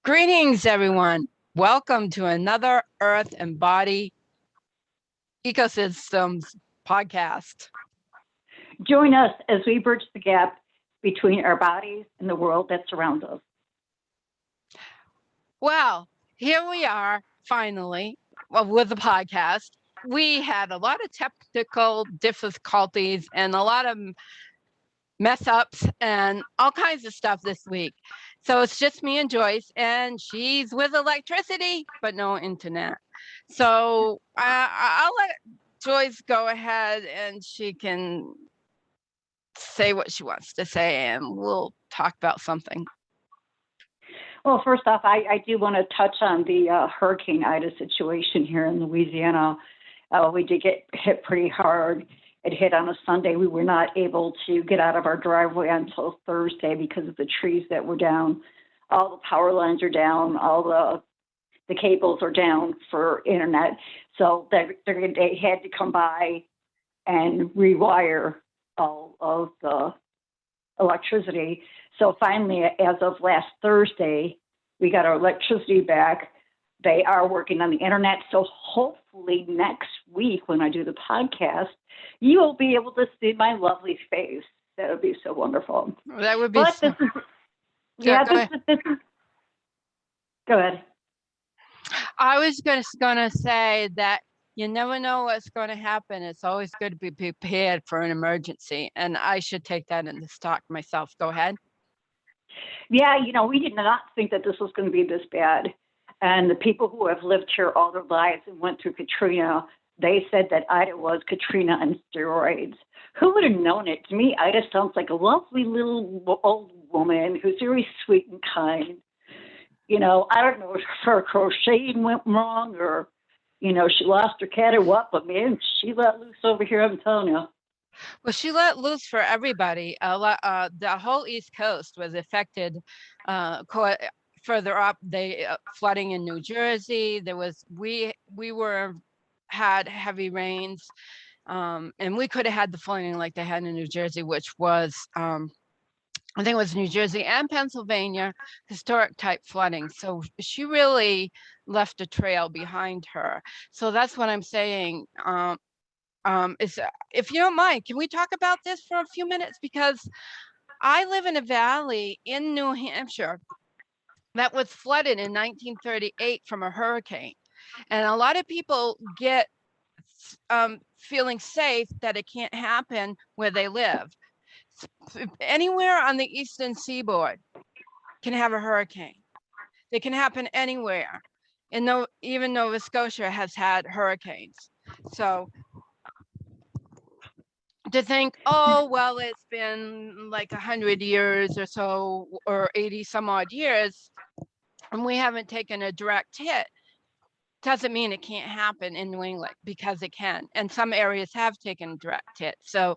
Greetings, everyone. Welcome to another Earth and Body Ecosystems podcast. Join us as we bridge the gap between our bodies and the world that surrounds us. Well, here we are finally with the podcast. We had a lot of technical difficulties and a lot of mess ups and all kinds of stuff this week. So it's just me and Joyce, and she's with electricity, but no internet. So I'll let Joyce go ahead and she can say what she wants to say, and we'll talk about something. Well, first off, I do want to touch on the Hurricane Ida situation here in Louisiana. We did get hit pretty hard. It hit on a Sunday. We were not able to get out of our driveway until Thursday because of the trees that were down. All the power lines are down. All the cables are down for internet. So they had to come by and rewire all of the electricity. So finally, as of last Thursday, we got our electricity back. They are working on the internet. So hopefully next week when I do the podcast, you will be able to see my lovely face. That would be so wonderful. That would be Go ahead. I was gonna say that you never know what's going to happen. It's always good to be prepared for an emergency, and I should take that into stock myself. Go ahead. Yeah, we did not think that this was going to be this bad. And the people who have lived here all their lives and went through Katrina, they said that Ida was Katrina on steroids. Who would have known it? To me, Ida sounds like a lovely little old woman who's very sweet and kind. I don't know if her crocheting went wrong or, she lost her cat or what, but man, she let loose over here, I'm telling you. Well, she let loose for everybody. The whole East Coast was affected. Further up, flooding in New Jersey. There was we had heavy rains, and we could have had the flooding like they had in New Jersey, which was I think it was New Jersey and Pennsylvania, historic type flooding. So she really left a trail behind her. So that's what I'm saying. Is if you don't mind, can we talk about this for a few minutes? Because I live in a valley in New Hampshire that was flooded in 1938 from a hurricane. And a lot of people get feeling safe that it can't happen where they live. Anywhere on the eastern seaboard can have a hurricane. They can happen anywhere. And even Nova Scotia has had hurricanes. So to think, oh, well, it's been like 100 years or so, or 80 some odd years, and we haven't taken a direct hit, doesn't mean it can't happen in New England, because it can. And some areas have taken a direct hit. So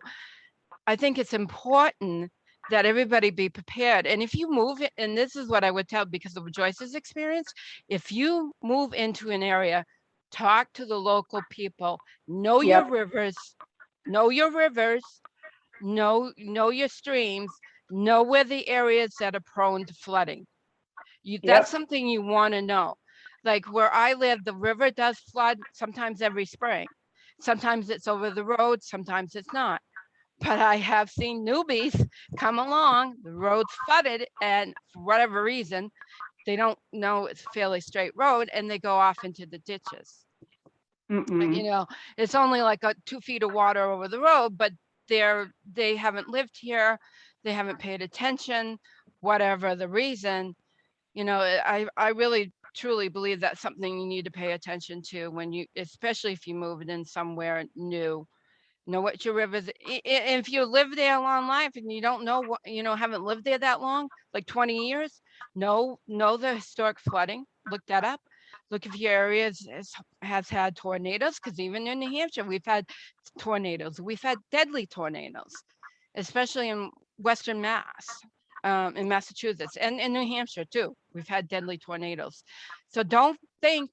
I think it's important that everybody be prepared. And if you move it, and this is what I would tell because of Joyce's experience, if you move into an area, talk to the local people, know your rivers, know your streams, know where the areas that are prone to flooding. That's something you want to know. Like where I live, the river does flood sometimes every spring. Sometimes it's over the road, sometimes it's not. But I have seen newbies come along, the road's flooded, and for whatever reason, they don't know it's a fairly straight road, and they go off into the ditches. It's only like 2 feet of water over the road, but they haven't lived here, they haven't paid attention, whatever the reason. I really truly believe that's something you need to pay attention to especially if you move it in somewhere new. Know what your rivers. If you live there a long life and you don't know what, haven't lived there that long, like 20 years, know the historic flooding. Look that up. Look if your area has had tornadoes, because even in New Hampshire, we've had tornadoes. We've had deadly tornadoes, especially in Western Mass, in Massachusetts, and in New Hampshire too. We've had deadly tornadoes. So don't think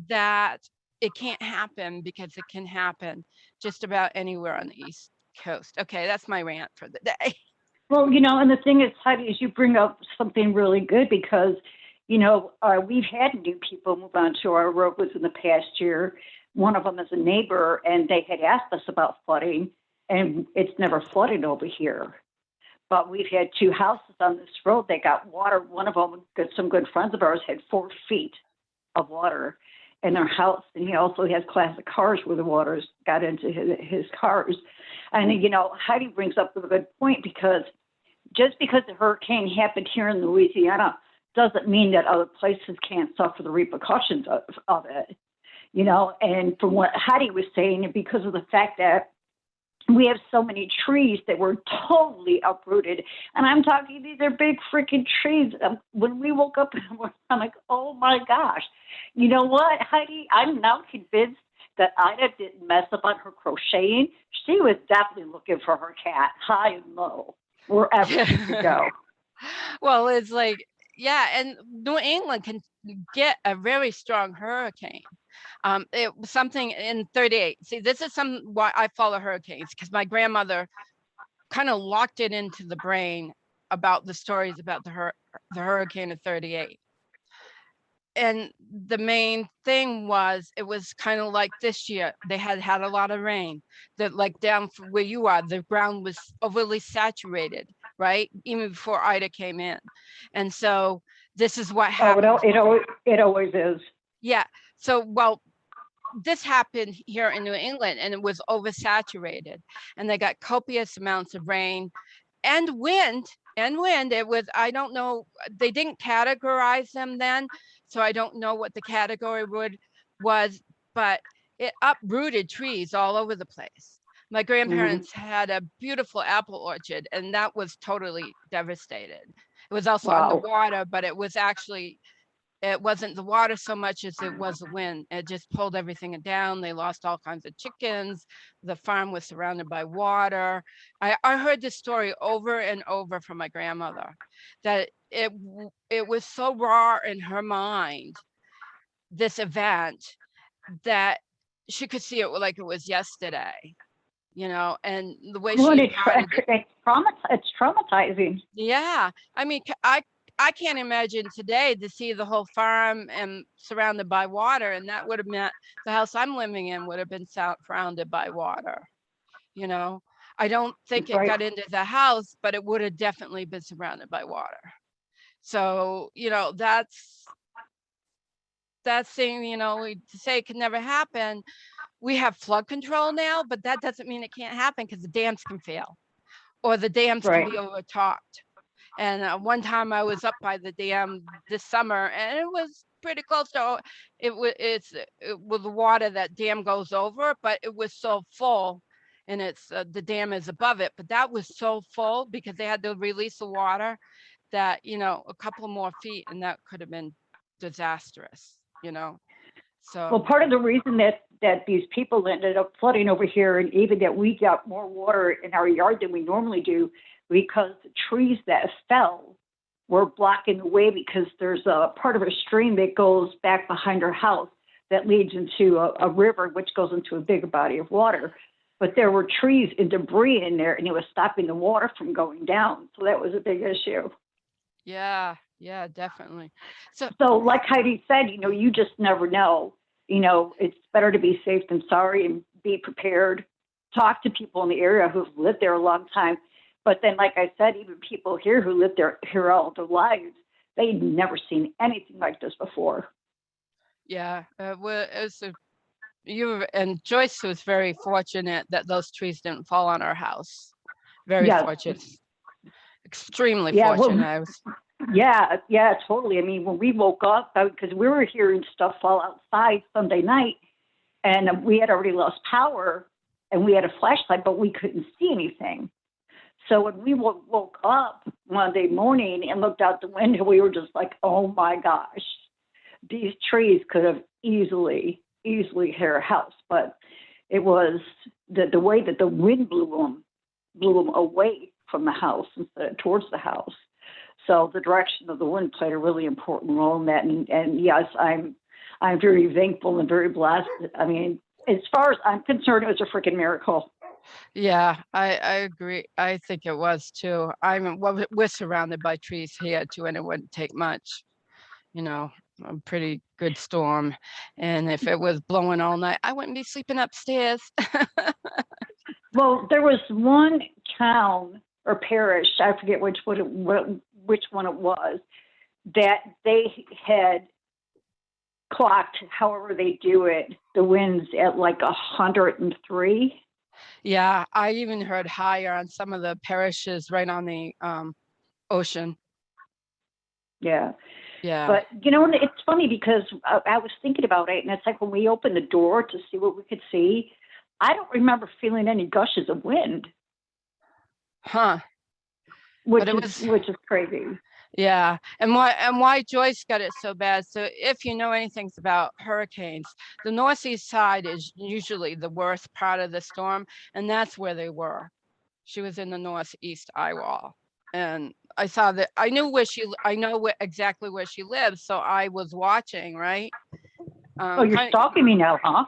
that it can't happen, because it can happen just about anywhere on the East Coast. Okay, that's my rant for the day. Well, and the thing is, Heidi, is you bring up something really good because, we've had new people move onto our roadways in the past year. One of them is a neighbor, and they had asked us about flooding, and it's never flooded over here. But we've had two houses on this road. They got water. One of them, some good friends of ours, had 4 feet of water in their house. And he also has classic cars where the water's got into his cars. And, Heidi brings up a good point because just because the hurricane happened here in Louisiana doesn't mean that other places can't suffer the repercussions of it. And from what Heidi was saying, because of the fact that we have so many trees that were totally uprooted. And I'm talking, these are big freaking trees. When we woke up, I'm like, oh my gosh. You know what, Heidi? I'm now convinced that Ida didn't mess up on her crocheting. She was definitely looking for her cat, high and low, wherever she could go. Well, it's like, yeah, and New England can get a very strong hurricane. It was something in 38. See, this is why I follow hurricanes, because my grandmother kind of locked it into the brain about the stories about the hurricane of 38. And the main thing was, it was kind of like this year, they had a lot of rain, that like down where you are, the ground was overly saturated, right? Even before Ida came in. And so this is what happened. It always is. Yeah. So, well, this happened here in New England, and it was oversaturated, and they got copious amounts of rain and wind. It was, I don't know, they didn't categorize them then, so I don't know what the category was, but it uprooted trees all over the place. My grandparents had a beautiful apple orchard, and that was totally devastated. It was also underwater, but it wasn't the water so much as it was the wind. It just pulled everything down. They lost all kinds of chickens. The farm was surrounded by water. I heard this story over and over from my grandmother, that it was so raw in her mind, this event, that she could see it like it was yesterday, and the way it's traumatizing. Yeah. I mean, I can't imagine today to see the whole farm and surrounded by water, and that would have meant the house I'm living in would have been surrounded by water. I don't think it got into the house, but it would have definitely been surrounded by water. So, that's thing, to say it could never happen. We have flood control now, but that doesn't mean it can't happen, because the dams can fail, or the dams can be overtopped. And one time I was up by the dam this summer, and it was pretty close to with the water, that dam goes over, but it was so full, and it's the dam is above it, but that was so full because they had to release the water, that a couple more feet and that could have been disastrous. So, well, part of the reason that these people ended up flooding over here, and even that we got more water in our yard than we normally do, because the trees that fell were blocking the way, because there's a part of a stream that goes back behind our house that leads into a river, which goes into a bigger body of water. But there were trees and debris in there, and it was stopping the water from going down. So that was a big issue. Yeah, definitely. So like Heidi said, you just never know. It's better to be safe than sorry, and be prepared. Talk to people in the area who've lived there a long time. But then, like I said, even people here who lived here all their lives, they'd never seen anything like this before. Yeah, and Joyce was very fortunate that those trees didn't fall on our house. Very fortunate. Extremely fortunate. Yeah, totally. I mean, when we woke up, because we were hearing stuff fall outside Sunday night, and we had already lost power, and we had a flashlight, but we couldn't see anything. So when we woke up Monday morning and looked out the window, we were just like, oh my gosh, these trees could have easily hit our house. But it was the way that the wind blew them away from the house instead of towards the house. So the direction of the wind played a really important role in that. And yes, I'm very thankful and very blessed. I mean, as far as I'm concerned, it was a freaking miracle. Yeah, I agree. I think it was too. I mean, well, we're surrounded by trees here too, and it wouldn't take much, you know, a pretty good storm. And if it was blowing all night, I wouldn't be sleeping upstairs. Well, there was one town or parish, I forget which one it was, that they had clocked, however they do it, the winds at like 103. Yeah, I even heard higher on some of the parishes right on the ocean. Yeah. Yeah. But, it's funny because I was thinking about it, and it's like when we opened the door to see what we could see, I don't remember feeling any gushes of wind, Huh. But which it is was, which is crazy. yeah. And why Joyce got it so bad. So if you know anything about hurricanes, the northeast side is usually the worst part of the storm, and that's where they were. She was in the northeast eye wall. And I saw that I know exactly where she lives. So I was watching, right? Oh, you're Kind of, stalking me now, huh?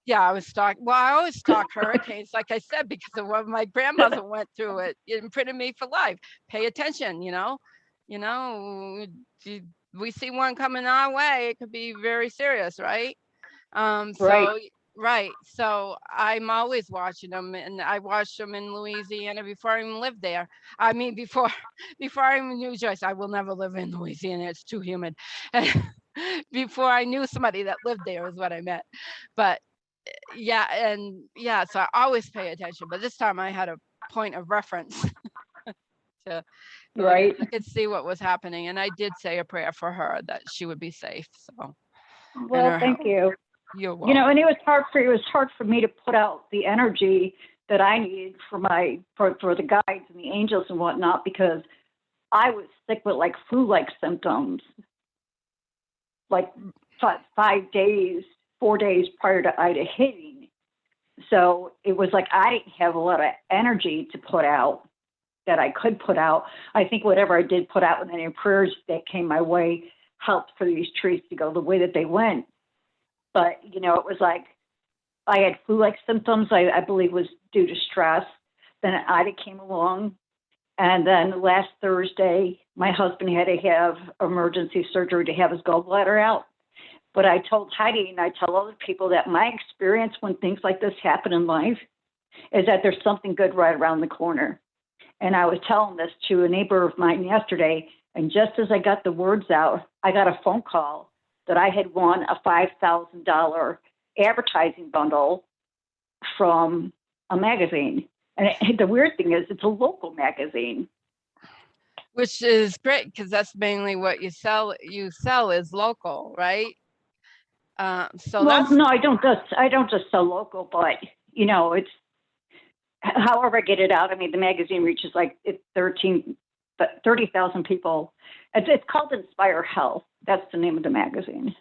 yeah, I was stalk. Well, I always stalk hurricanes, like I said, because of what my grandmother went through. It imprinted me for life. Pay attention, you know. You know, we see one coming our way, it could be very serious, right? Right. So right. So I'm always watching them, and I watched them in Louisiana before I even lived there. I mean, before before I even knew Joyce, I will never live in Louisiana. It's too humid. Before I knew somebody that lived there is what I meant. But yeah, and yeah, so I always pay attention. But this time I had a point of reference to Right. I could see what was happening, and I did say a prayer for her that she would be safe. So and Well, her thank health. you. You're And welcome. it was hard for me to put out the energy that I needed for the guides and the angels and whatnot because I was sick with like flu-like symptoms, like 5 days, 4 days prior to Ida hitting. So it was like I didn't have a lot of energy to put out that I could put out. I think whatever I did put out and any prayers that came my way helped for these trees to go the way that they went. But, it was like I had flu-like symptoms, I believe was due to stress. Then Ida came along. And then last Thursday, my husband had to have emergency surgery to have his gallbladder out. But I told Heidi and I tell other people that my experience when things like this happen in life is that there's something good right around the corner. And I was telling this to a neighbor of mine yesterday. And just as I got the words out, I got a phone call that I had won a $5,000 advertising bundle from a magazine. And the weird thing is, it's a local magazine. Which is great because that's mainly what you sell. You sell is local, right? So Well, that's no, I don't just sell local, but it's however I get it out. I mean, the magazine reaches like 30,000 people. It's called Inspire Health. That's the name of the magazine.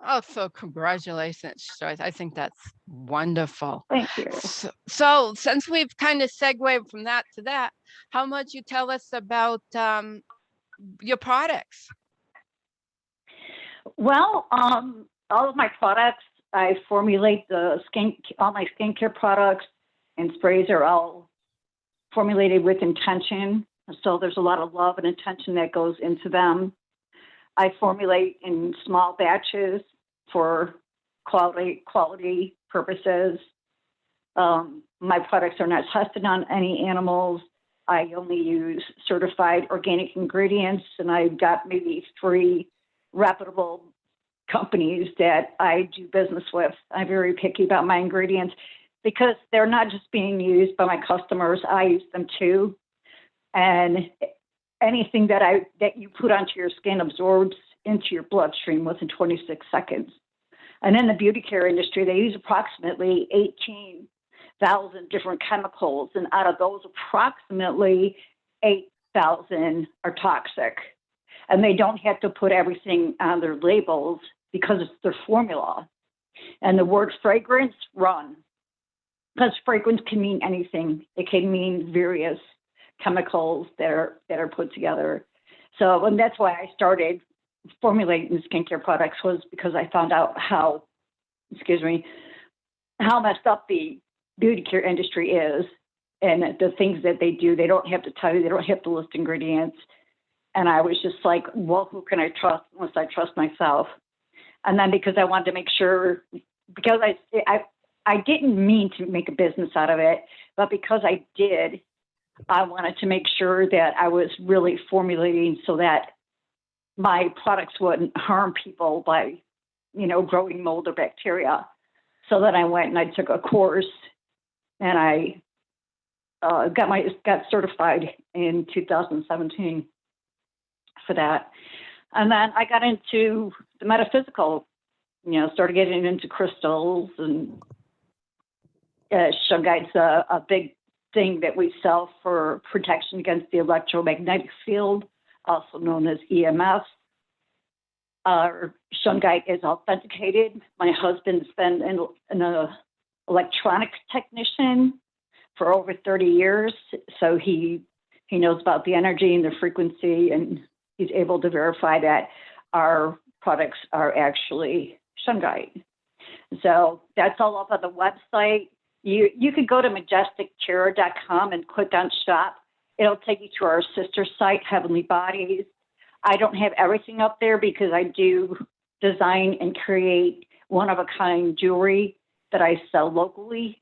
oh, so congratulations, Joyce. I think that's wonderful. Thank you. So since we've kind of segued from that to that, how much you tell us about your products? Well, all of my products, I formulate all my skincare products and sprays are all formulated with intention. So there's a lot of love and intention that goes into them. I formulate in small batches for quality purposes. My products are not tested on any animals. I only use certified organic ingredients, and I've got maybe 3 reputable companies that I do business with. I'm very picky about my ingredients because they're not just being used by my customers. I use them too. And anything that you put onto your skin absorbs into your bloodstream within 26 seconds. And in the beauty care industry, they use approximately 18,000 different chemicals, and out of those, approximately 8,000 are toxic. And they don't have to put everything on their labels because it's their formula. And the word fragrance, run. Because fragrance can mean anything. It can mean various chemicals that are put together. So, and that's why I started formulating skincare products, was because I found out how messed up the beauty care industry is. and the things that they do, they don't have to tell you, they don't have to list ingredients. And I was just like, well, who can I trust unless I trust myself? And then because I wanted to make sure, because I didn't mean to make a business out of it, but because I did, I wanted to make sure that I was really formulating so that my products wouldn't harm people by, growing mold or bacteria. So then I went and I took a course, and I got certified in 2017 for that. And then I got into the metaphysical, started getting into crystals, and shungite's a big thing that we sell for protection against the electromagnetic field, also known as EMF. Shungite is authenticated. My husband's been an electronics technician for over 30 years, so he knows about the energy and the frequency, and he's able to verify that our products are actually shungite. So that's all up on the website. You could go to majestictarot.com and click on shop. It'll take you to our sister site, Heavenly Bodies. I don't have everything up there because I do design and create one-of-a-kind jewelry that I sell locally.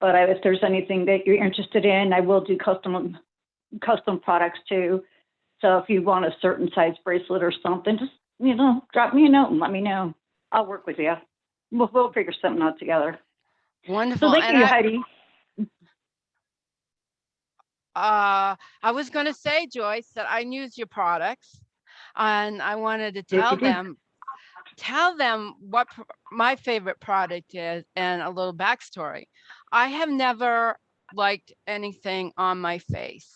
But if there's anything that you're interested in, I will do custom products too. So if you want a certain size bracelet or something, just, drop me a note and let me know. I'll work with you. We'll figure something out together. Wonderful. So thank you, Heidi. I was going to say, Joyce, that I use your products, and I wanted to tell them what my favorite product is and a little backstory. I have never liked anything on my face,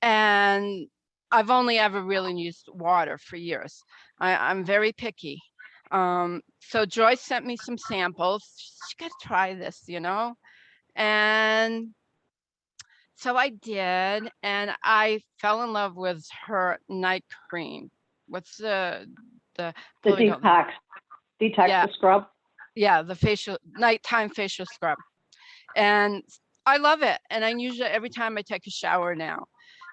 and I've only ever really used water for years. I'm very picky. So Joyce sent me some samples. You got to try this, and so I did, and I fell in love with her night cream. What's the detox scrub? Yeah, the nighttime facial scrub. And I love it. And I use it every time I take a shower now.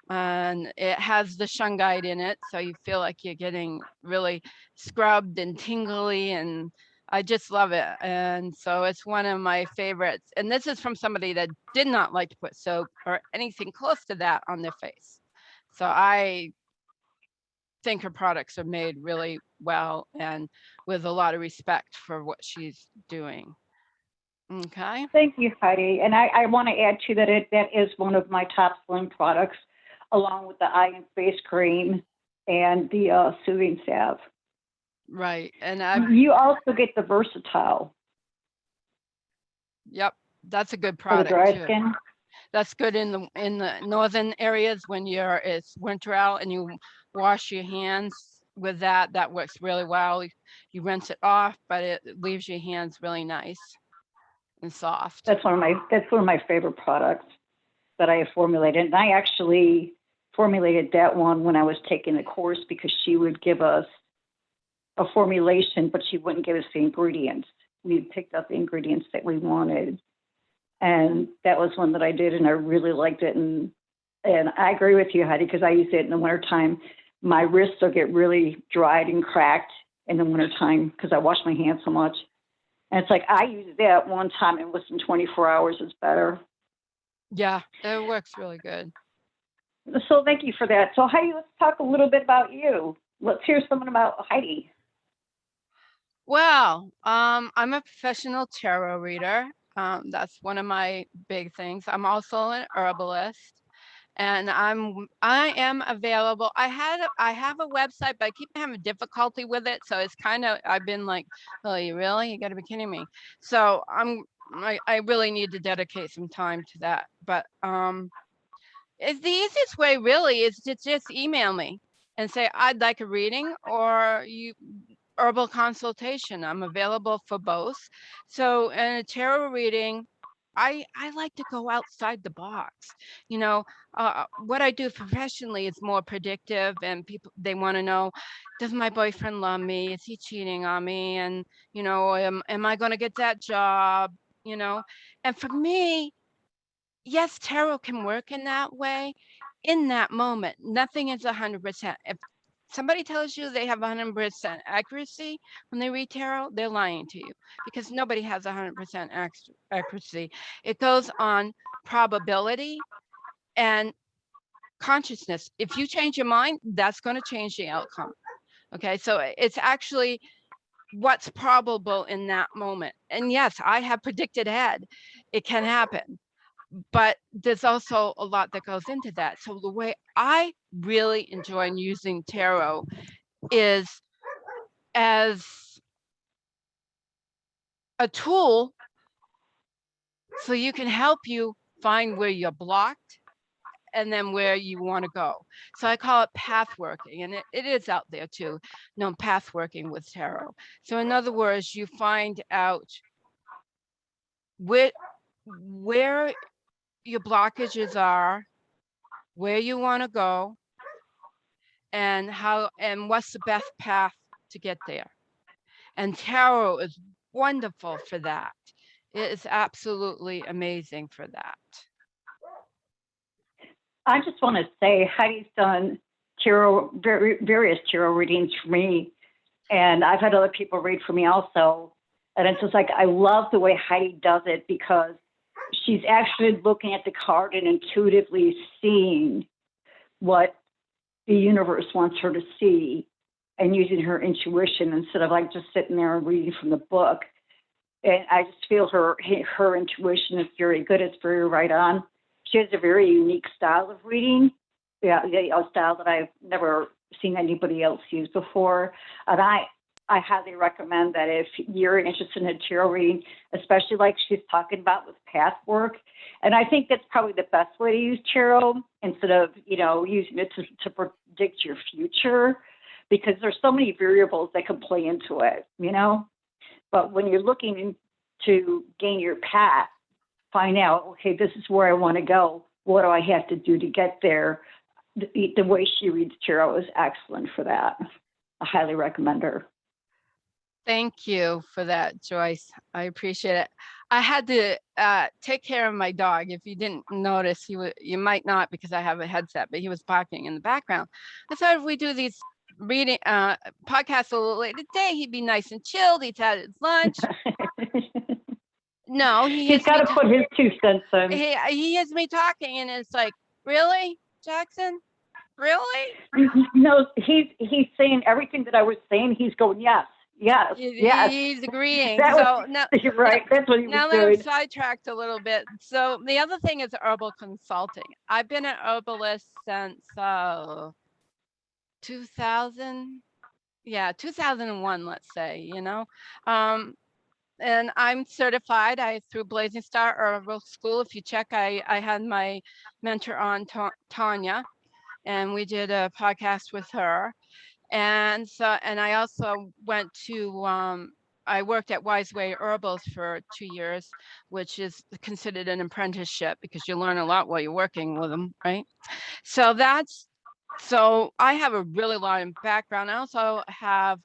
And it has the shungite in it, so you feel like you're getting really scrubbed and tingly, and I just love it. And so it's one of my favorites. And this is from somebody that did not like to put soap or anything close to that on their face. So I think her products are made really well and with a lot of respect for what she's doing. Okay. Thank you, Heidi. And I want to add to that that is one of my top selling products, along with the eye and face cream and the soothing salve. Right. And you also get the versatile. Yep. That's a good product for the dry too. Skin. That's good in the northern areas when it's winter out and you wash your hands with that. That works really well. You rinse it off, but it leaves your hands really nice and soft. That's one of my favorite products that I have formulated. And I actually formulated that one when I was taking the course, because she would give us a formulation, but she wouldn't give us the ingredients. We picked up the ingredients that we wanted. And that was one that I did, and I really liked it. And I agree with you, Heidi, because I use it in the wintertime. My wrists will get really dried and cracked in the wintertime because I wash my hands so much. And it's like I use that one time, and within 24 hours, it's better. Yeah, it works really good. So thank you for that. So Heidi, let's talk a little bit about you. Let's hear something about Heidi. Well, I'm a professional tarot reader. That's one of my big things. I'm also an herbalist, and I am available. I have a website, but I keep having difficulty with it. So it's kind of, I've been like, oh, you got to be kidding me. So I really need to dedicate some time to that. But it's the easiest way really is to just email me and say, I'd like a reading, or Herbal Consultation. I'm available for both. So in a tarot reading, I like to go outside the box. What I do professionally is more predictive, and people, they want to know, does my boyfriend love me? Is he cheating on me? And, am I going to get that job? And for me, yes, tarot can work in that way. In that moment, nothing is 100%. If somebody tells you they have 100% accuracy when they read tarot, they're lying to you because nobody has 100% accuracy. It goes on probability and consciousness. If you change your mind, that's going to change the outcome. Okay, so it's actually what's probable in that moment. And yes, I have predicted ahead. It can happen, but there's also a lot that goes into that. So the way I really enjoy using tarot is as a tool so you can help you find where you're blocked and then where you want to go. So I call it path working, and it is out there too, path working with tarot. So in other words, you find out where your blockages are, where you want to go, and what's the best path to get there. And tarot is wonderful for that. It is absolutely amazing for that. I just want to say Heidi's done tarot, various tarot readings for me, and I've had other people read for me also. And it's just like I love the way Heidi does it because she's actually looking at the card and intuitively seeing what the universe wants her to see and using her intuition instead of like just sitting there and reading from the book. And I just feel her intuition is very good. It's very right on. She has a very unique style of reading, a style that I've never seen anybody else use before. And I highly recommend that if you're interested in a tarot reading, especially like she's talking about with path work. And I think that's probably the best way to use tarot instead of, using it to predict your future, because there's so many variables that can play into it, But when you're looking to gain your path, find out, okay, this is where I want to go. What do I have to do to get there? The way she reads tarot is excellent for that. I highly recommend her. Thank you for that, Joyce. I appreciate it. I had to take care of my dog. If you didn't notice, you might not because I have a headset, but he was barking in the background. I thought if we do these reading podcasts a little later today, he'd be nice and chilled. He's had his lunch. No, he's got to put his 2 cents in. He hears me talking, and it's like, really, Jackson? Really? No, he's saying everything that I was saying. He's going, yes. Yes. He's agreeing. So now, you're right. That's what he was doing. Now I'm sidetracked a little bit. So the other thing is herbal consulting. I've been an herbalist since 2000. Yeah, 2001, let's say, and I'm certified. Through Blazing Star Herbal School. If you check, I had my mentor on, Tanya, and we did a podcast with her. And I also went to, I worked at Wise Way Herbals for 2 years, which is considered an apprenticeship because you learn a lot while you're working with them, right? So I have a really long background. I also have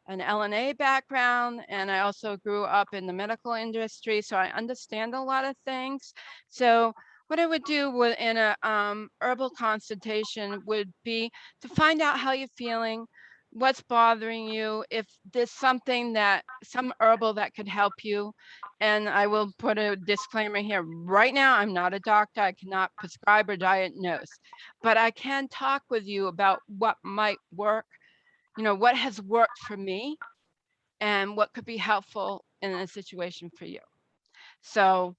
an LNA background, and I also grew up in the medical industry, so I understand a lot of things. So what I would do in a herbal consultation would be to find out how you're feeling, what's bothering you, if there's some herbal that could help you. And I will put a disclaimer here. Right now, I'm not a doctor. I cannot prescribe or diagnose, but I can talk with you about what might work, what has worked for me and what could be helpful in a situation for you. So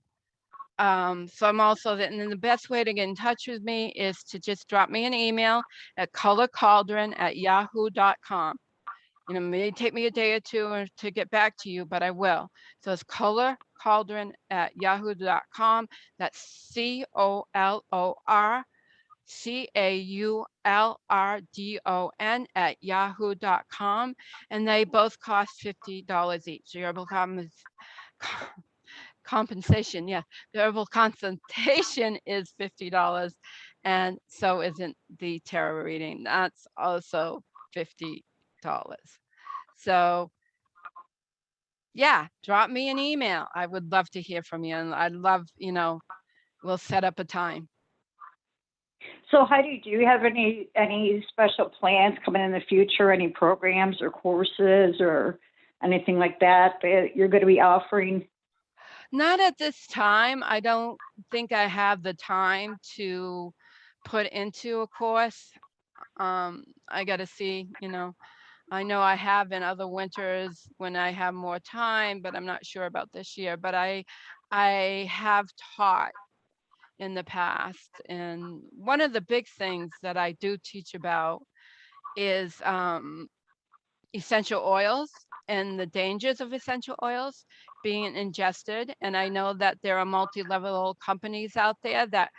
I'm also, and then the best way to get in touch with me is to just drop me an email at colorcauldron@yahoo.com. It may take me a day or two to get back to you, but I will. So it's colorcauldron@yahoo.com. That's COLORCAULRDON @yahoo.com. And they both cost $50 each. The herbal compensation, yeah, the herbal consultation is $50, and so isn't the tarot reading. That's also $50. So yeah, drop me an email. I would love to hear from you, and I'd love, we'll set up a time. So Heidi, do you have any special plans coming in the future? Any programs or courses or anything like that that you're going to be offering? Not at this time. I don't think I have the time to put into a course. I got to see, I know I have in other winters when I have more time, but I'm not sure about this year. But I have taught in the past, and one of the big things that I do teach about is essential oils and the dangers of essential oils being ingested. And I know that there are multi-level companies out there that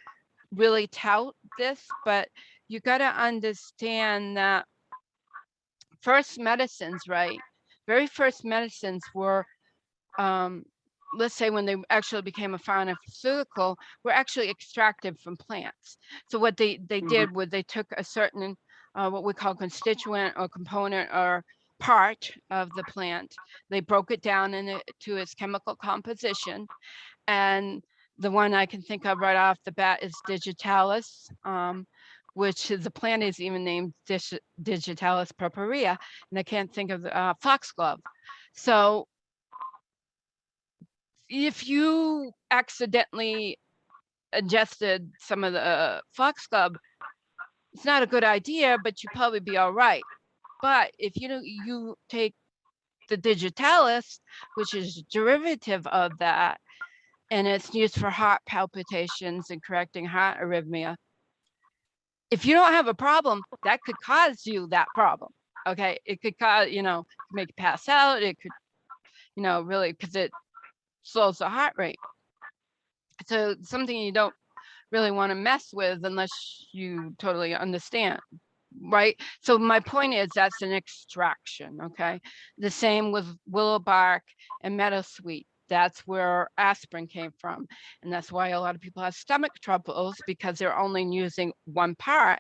really tout this, but you got to understand that first medicines, right? Very first medicines were, let's say when they actually became a pharmaceutical, were actually extracted from plants. So what they did was they took a certain, what we call constituent or component or part of the plant. They broke it down into its chemical composition. And the one I can think of right off the bat is digitalis, which is the plant is even named digitalis purpurea, and I can't think of the foxglove. So if you accidentally ingested some of the foxglove, it's not a good idea, but you'd probably be all right. But if you take the digitalis, which is a derivative of that, and it's used for heart palpitations and correcting heart arrhythmia, if you don't have a problem, that could cause you that problem. Okay, it could cause, make you pass out. It could, really, because it slows the heart rate. So something you don't really want to mess with unless you totally understand, right? So my point is that's an extraction, okay? The same with willow bark and meadowsweet. That's where aspirin came from. And that's why a lot of people have stomach troubles, because they're only using one part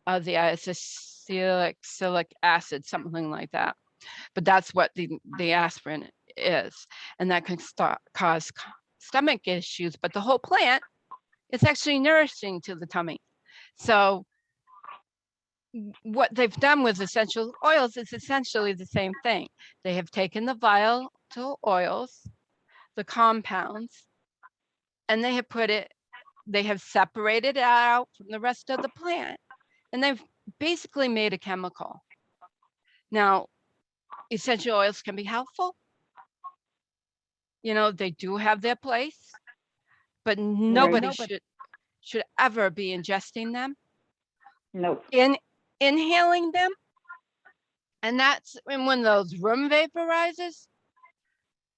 of the salicylic acid, something like that. But that's what the aspirin is. And that can cause stomach issues. But the whole plant is actually nourishing to the tummy. So what they've done with essential oils is essentially the same thing. They have taken the volatile oils, the compounds, and they have separated it out from the rest of the plant, and they've basically made a chemical. Now, essential oils can be helpful. They do have their place, but nobody should ever be ingesting them. Nope. Inhaling them. And when those room vaporizes,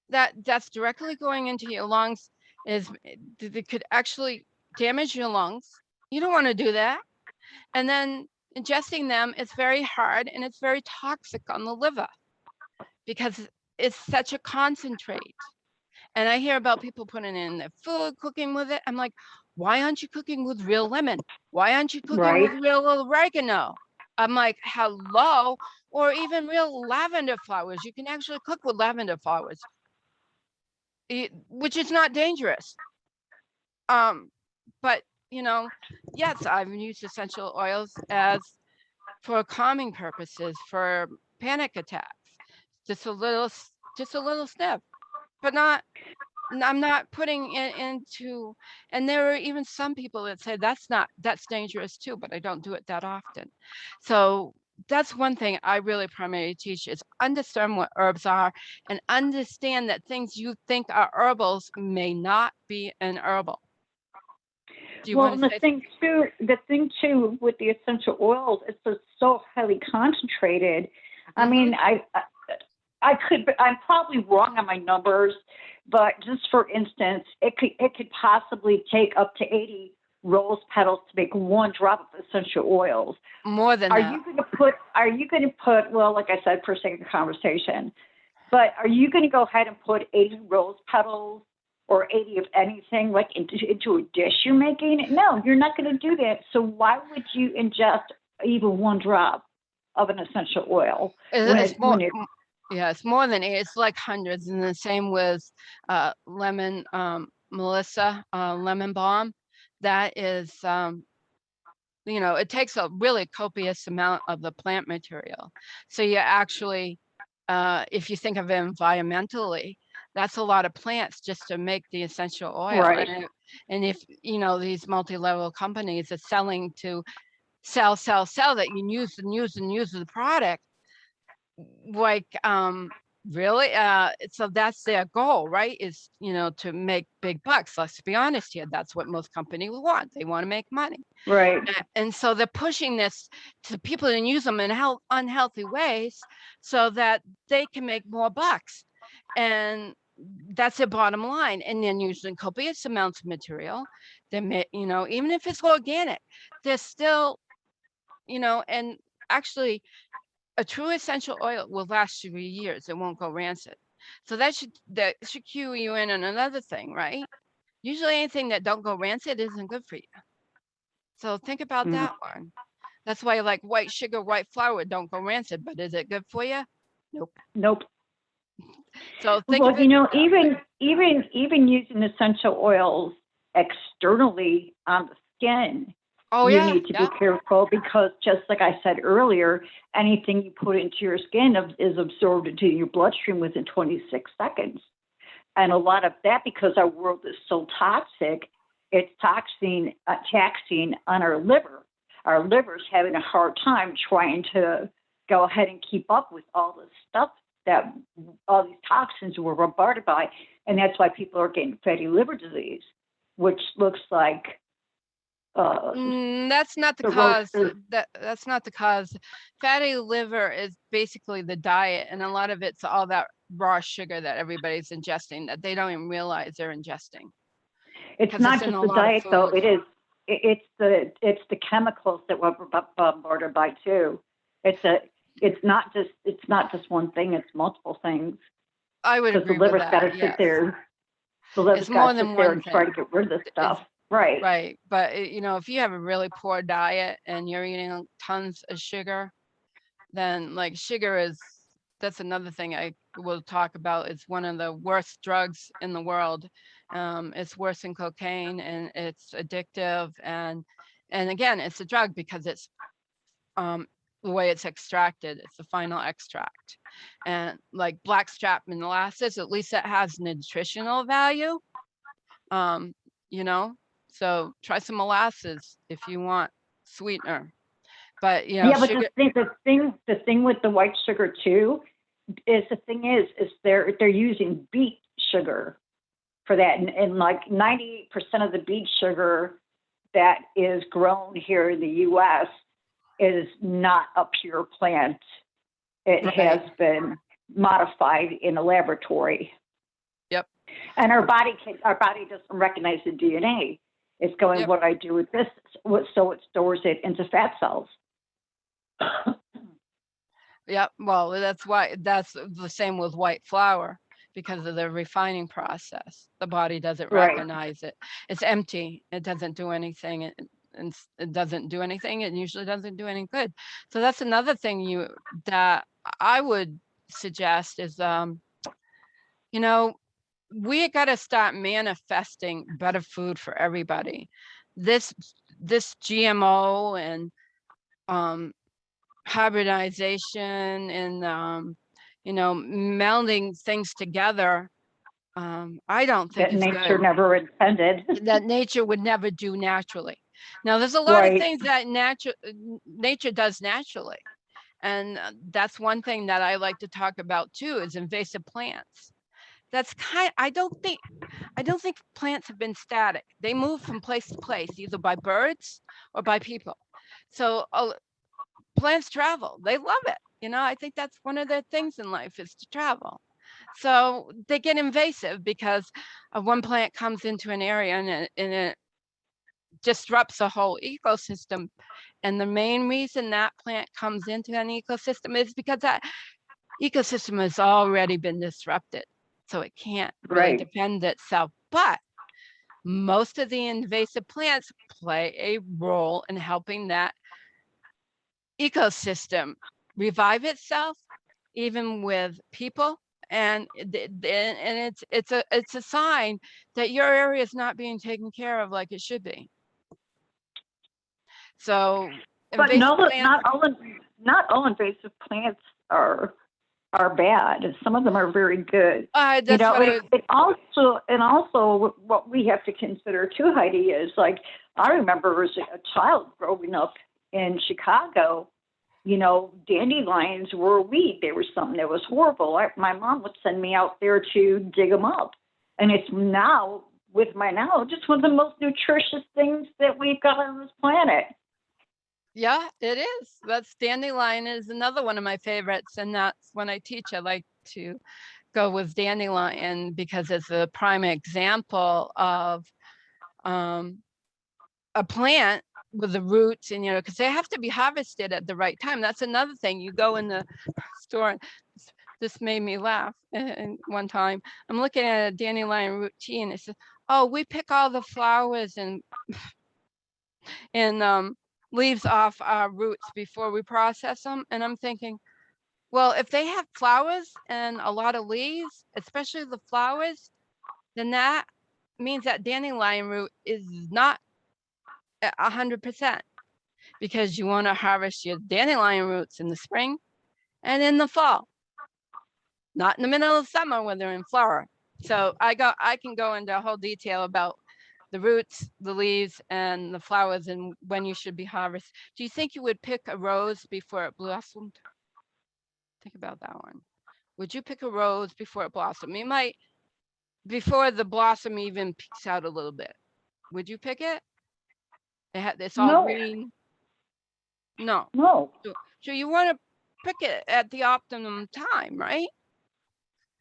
that's directly going into your lungs. It could actually damage your lungs. You don't want to do that. And then ingesting them is very hard, and it's very toxic on the liver because it's such a concentrate. And I hear about people putting in their food, cooking with it. I'm like, why aren't you cooking with real lemon? Why aren't you cooking with real oregano? I'm like, hello, or even real lavender flowers. You can actually cook with lavender flowers, which is not dangerous. But yes, I've used essential oils for calming purposes, for panic attacks, just a little sniff, but I'm not putting it into, and there are even some people that say that's dangerous too, but I don't do it that often. So that's one thing I really primarily teach is understand what herbs are and understand that things you think are herbals may not be an herbal. Well, and the thing too with the essential oils, it's so highly concentrated. I mean, I'm probably wrong on my numbers, but just for instance, it could possibly take up to 80 rose petals to make one drop of essential oils. More than that. Are you going to put, well, like I said, for sake of conversation, but are you going to go ahead and put 80 rose petals or 80 of anything like into a dish you're making? No, you're not going to do that. So why would you ingest even one drop of an essential oil? It's more than 8. It's like hundreds. And the same with lemon, Melissa, lemon balm. that is, it takes a really copious amount of the plant material. So you actually, if you think of it environmentally, that's a lot of plants just to make the essential oil. Right. And if, these multi-level companies are selling to sell, that you use and use and use the product, like, really, so that's their goal, right? Is, to make big bucks. Let's be honest here. That's what most companies want. They want to make money. Right. And so they're pushing this to people and use them in unhealthy ways so that they can make more bucks. And that's their bottom line. And then using copious amounts of material, even if it's organic, they're still, and actually a true essential oil will last you 3 years. It won't go rancid. So that should cue you in on another thing, right? Usually anything that don't go rancid isn't good for you. So think about Mm. that one. That's why, like, white sugar, white flour don't go rancid, but is it good for you? Nope. Nope. So think Well, of it that way. even using essential oils externally on the skin, Oh you yeah, need to be yeah. careful, because just like I said earlier, anything you put into your skin is absorbed into your bloodstream within 26 seconds. And a lot of that, because our world is so toxic, it's taxing on our liver. Our liver's having a hard time trying to go ahead and keep up with all the stuff that all these toxins we're bombarded by. And that's why people are getting fatty liver disease, which looks like That's not the the cause. roaster. That's not the cause. Fatty liver is basically the diet, and a lot of it's all that raw sugar that everybody's ingesting that they don't even realize they're ingesting, It's because it's not in just a the lot of diet, though. food. It's the chemicals that we're bombarded by too. It's not just one thing. It's multiple things, I would because the agree with liver's got that. to sit Yes, there. The liver's it's got more to sit than there one and try to thing. get rid of the It's stuff. Right. right, but if you have a really poor diet and you're eating tons of sugar, then, like, sugar that's another thing I will talk about. It's one of the worst drugs in the world. It's worse than cocaine, and it's addictive, and again, it's a drug because it's, the way it's extracted. It's the final extract, and like blackstrap molasses, at least it has nutritional value. Um, you know, so try some molasses if you want sweetener. But Yeah, but sugar. the thing with the white sugar too is they're using beet sugar for that, and like 90% of the beet sugar that is grown here in the U.S. is not a pure plant. It has Right. been modified in a laboratory, Yep. and our body doesn't recognize the DNA. It's going, Yep. what I do with this, so it stores it into fat cells. Yep. Well, that's why that's the same with white flour, because of the refining process. The body doesn't Right. recognize it. It's empty. It doesn't do anything. It doesn't do anything. It usually doesn't do any good. So that's another thing that I would suggest is, you know, we got to start manifesting better food for everybody. This this GMO and, um, hybridization and, melding things together, I don't think That it's nature good. never intended. That nature would never do naturally. Now, there's a lot of Right. things that nature does naturally, and that's one thing that I like to talk about too is invasive plants. That's I don't think plants have been static. They move from place to place, either by birds or by people. So plants travel. They love it. I think that's one of their things in life is to travel. So they get invasive because one plant comes into an area and it disrupts the whole ecosystem. And the main reason that plant comes into an ecosystem is because that ecosystem has already been disrupted. So it can't really Right. defend itself. But most of the invasive plants play a role in helping that ecosystem revive itself, even with people. And it's a sign that your area is not being taken care of like it should be. So But invasive no, plants, not all invasive plants are bad. Some of them are very good. You that's know, what I was, and also what we have to consider too, Heidi, is like I remember as a child growing up in Chicago. You know, dandelions were a weed. They were something that was horrible. My mom would send me out there to dig them up, and it's now, with my knowledge, just one of the most nutritious things that we've got on this planet. yeah, it is. That's dandelion is another one of my favorites. And that's when I teach, I like to go with dandelion because it's a prime example of a plant with the roots, and because they have to be harvested at the right time. That's another thing. You go in the store, and this made me laugh. And one time I'm looking at a dandelion root tea, and it says, "Oh, we pick all the flowers and leaves off our roots before we process them." And I'm thinking, well, if they have flowers and a lot of leaves, especially the flowers, then that means that dandelion root is not 100%, because you want to harvest your dandelion roots in the spring and in the fall, not in the middle of summer when they're in flower. So I can go into whole detail about the roots, the leaves, and the flowers, and when you should be harvested. Do you think you would pick a rose before it blossomed? Think about that one. Would you pick a rose before it blossomed? You might, before the blossom even peeks out a little bit. Would you pick it? It's all No, green. No. no. So you want to pick it at the optimum time, right?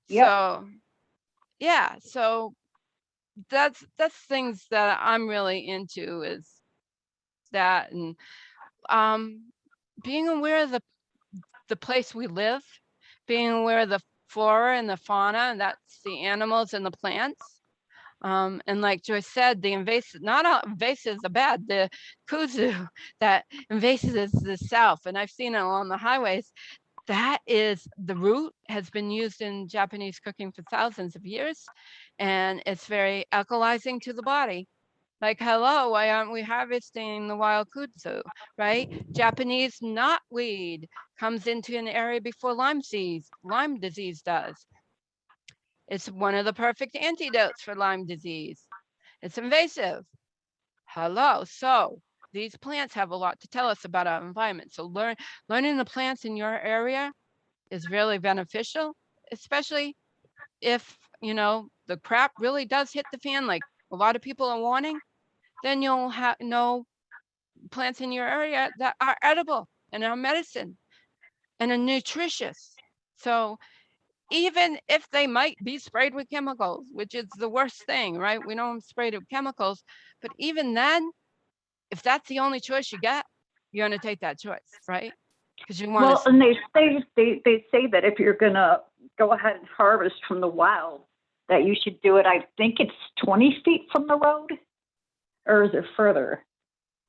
Yep. So yeah, so that's things that I'm really into, is that, and being aware of the place we live, being aware of the flora and the fauna, and that's the animals and the plants. And like Joyce said, the invasive, not all invasives are bad. The kudzu, that invasive is the south, and I've seen it along the highways. That is, the root has been used in Japanese cooking for thousands of years, and it's very alkalizing to the body. Like, hello, why aren't we harvesting the wild kudzu, right? Japanese knotweed comes into an area before Lyme disease does. It's one of the perfect antidotes for Lyme disease. It's invasive. Hello. So these plants have a lot to tell us about our environment. So learning the plants in your area is really beneficial, especially if, the crap really does hit the fan, like a lot of people are warning, then you'll have no plants in your area that are edible and are medicine and are nutritious. So even if they might be sprayed with chemicals, which is the worst thing, right? We don't spray it with chemicals, but even then, if that's the only choice you get, you're going to take that choice, right? Because you want Well, to. and they say that if you're gonna go ahead and harvest from the wild, that you should do it. I think it's 20 feet from the road, or is it further?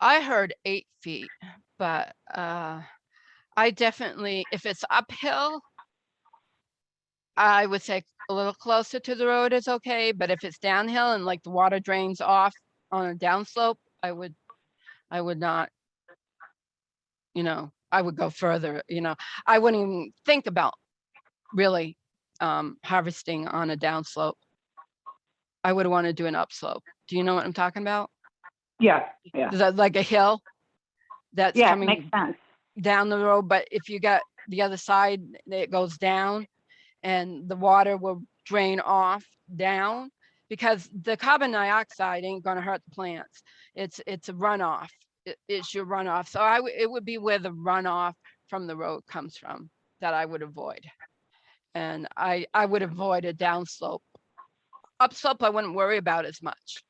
I heard 8 feet, but I definitely, if it's uphill, I would say a little closer to the road is okay. But if it's downhill and like the water drains off on a downslope, I would not, I would go further. I wouldn't even think about really harvesting on a downslope. I would want to do an upslope. Do you know what I'm talking about? Yeah, yeah, Is that like a hill that's yeah. It makes coming sense. down the road, but if you got the other side, it goes down and the water will drain off down, because the carbon dioxide ain't going to hurt the plants. It's a runoff. It's your runoff. So it would be where the runoff from the road comes from that I would avoid. And I would avoid a downslope. Upslope, I wouldn't worry about as much.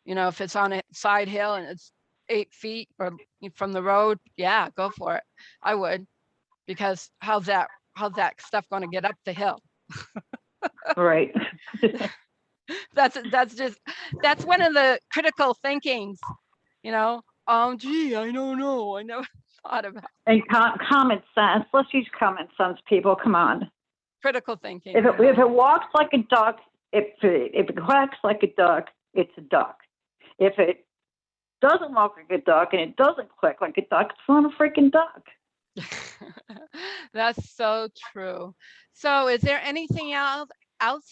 If it's on a side hill and it's 8 feet or from the road, yeah, go for it. I would, because how's that stuff going to get up the hill? Right. That's one of the critical thinkings, gee, I don't know. I never thought about And common sense. Let's use common sense, people. Come on. critical thinking. If it walks like a duck, if it quacks like a duck, it's a duck. If it doesn't walk like a duck and it doesn't click like a duck, it's not a freaking duck. That's so true. So is there anything else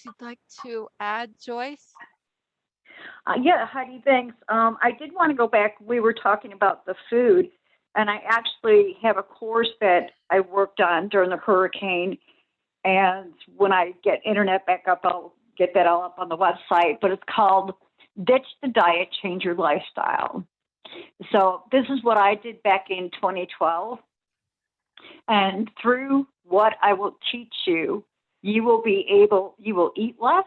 you'd like to add, Joyce? Yeah, Heidi, thanks. I did want to go back. We were talking about the food, and I actually have a course that I worked on during the hurricane. And when I get internet back up, I'll get that all up on the website. But it's called Ditch the Diet, Change Your Lifestyle. So this is what I did back in 2012. And through what I will teach you, you will eat less,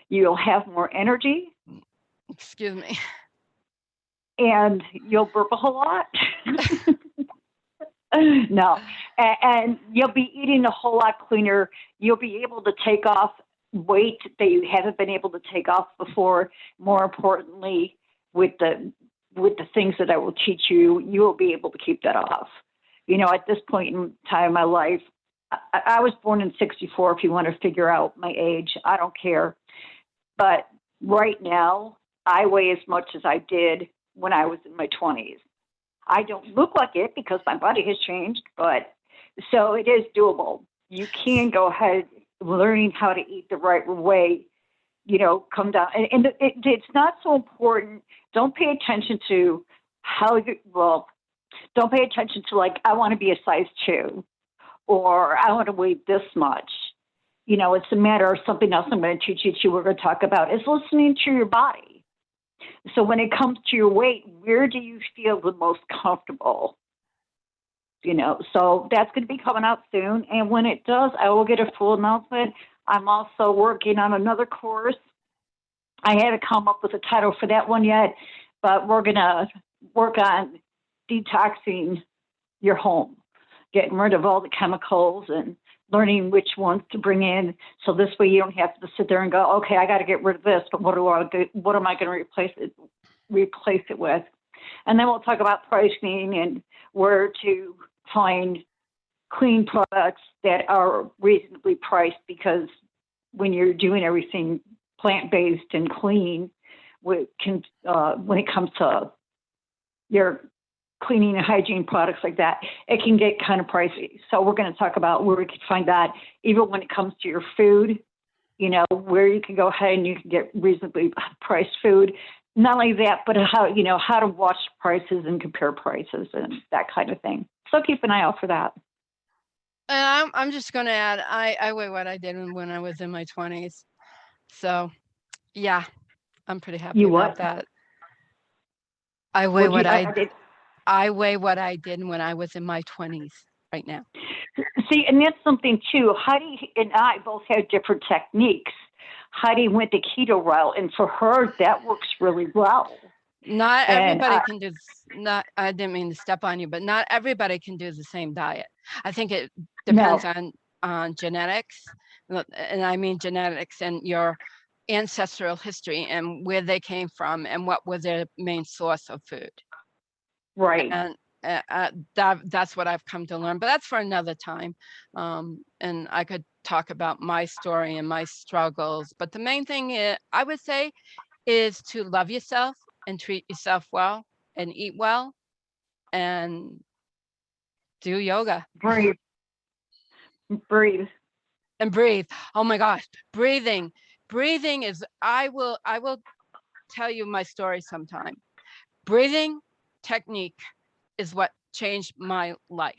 you'll have more energy, Excuse me. and you'll burp a whole lot. No, and you'll be eating a whole lot cleaner. You'll be able to take off weight that you haven't been able to take off before. More importantly, with the things that I will teach you, you will be able to keep that off. At this point in time in my life, I was born in '64. If you want to figure out my age, I don't care. But right now, I weigh as much as I did when I was in my 20s. I don't look like it because my body has changed, but so it is doable. You can go ahead learning how to eat the right way, come down. And it's not so important. Don't pay attention to don't pay attention to I want to be a size 2 or I want to weigh this much. It's a matter of something else I'm going to teach you we're going to talk about is listening to your body. So when it comes to your weight, where do you feel the most comfortable? So that's going to be coming out soon. And when it does, I will get a full announcement. I'm also working on another course. I haven't come up with a title for that one yet, but we're going to work on detoxing your home, getting rid of all the chemicals and learning which ones to bring in. So this way you don't have to sit there and go, okay, I got to get rid of this, but what am I going to replace it with? And then we'll talk about pricing and where to find clean products that are reasonably priced, because when you're doing everything plant-based and clean, when it comes to your cleaning and hygiene products like that, it can get kind of pricey. So we're going to talk about where we can find that, even when it comes to your food, where you can go ahead and you can get reasonably priced food. Not only that, but how to watch prices and compare prices and that kind of thing. So keep an eye out for that. And I'm just going to add, I weigh what I did when I was in my 20s. So yeah, I'm pretty happy about that. I weigh what I did. I weigh what I did when I was in my 20s right now. See, and that's something too. Heidi and I both have different techniques. Heidi went the keto route, and for her, that works really well. Not everybody can do. I didn't mean to step on you, but not everybody can do the same diet. I think it depends on genetics, and I mean genetics and your ancestral history and where they came from and what was their main source of food. Right. And that's what I've come to learn, but that's for another time. And I could talk about my story and my struggles, but the main thing I would say is to love yourself and treat yourself well and eat well and do yoga. Breathe. And breathe. Oh my gosh, breathing is, I will tell you my story sometime. Breathing technique is what changed my life.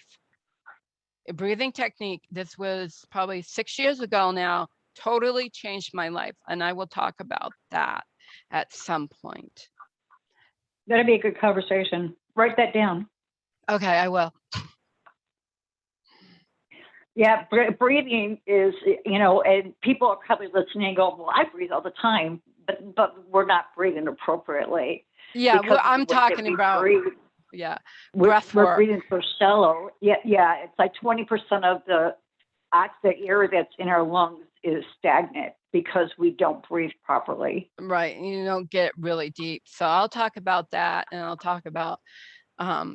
A breathing technique, this was probably 6 years ago now, totally changed my life. And I will talk about that at some point. That'd be a good conversation. Write that down. Okay, I will. Yeah, breathing is, and people are probably listening and go, well, I breathe all the time, but we're not breathing appropriately. Yeah, well, I'm talking about, breath work. We're breathing so shallow. Yeah, it's like 20% of the air that's in our lungs is stagnant because we don't breathe properly. Right, you don't get really deep. So I'll talk about that, and I'll talk about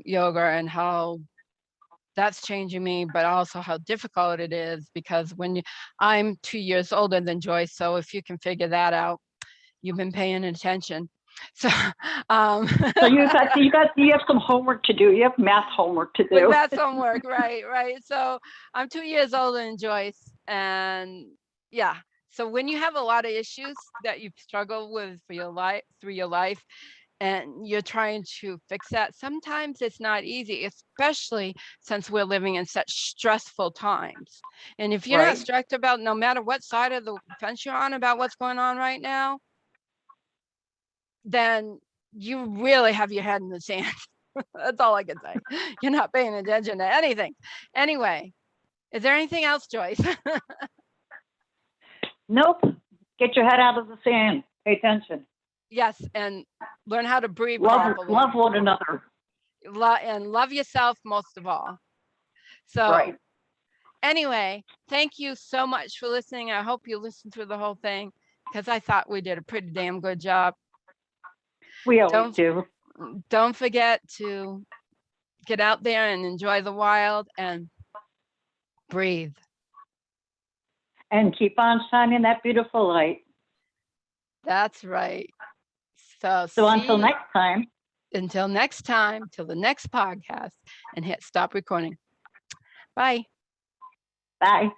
yoga and how that's changing me, but also how difficult it is, because I'm 2 years older than Joyce. So if you can figure that out, you've been paying attention. So, So you have some homework to do. You have math homework to with do. math homework, right. So I'm 2 years older than Joyce, and yeah. So when you have a lot of issues that you've struggled with for your life through your life, and you're trying to fix that, sometimes it's not easy, especially since we're living in such stressful times. And if you're not Right. stressed about, no matter what side of the fence you're on about what's going on right now, then you really have your head in the sand. That's all I can say. You're not paying attention to anything. Anyway, is there anything else, Joyce? Nope. Get your head out of the sand. Pay attention. Yes, and learn how to breathe Love properly. one another. And love yourself most of all. So Right. anyway, thank you so much for listening. I hope you listened through the whole thing, because I thought we did a pretty damn good job. We always do. Don't forget to get out there and enjoy the wild and breathe. And keep on shining that beautiful light. That's right. So until next time. Until next time, till the next podcast, and hit stop recording. Bye. Bye.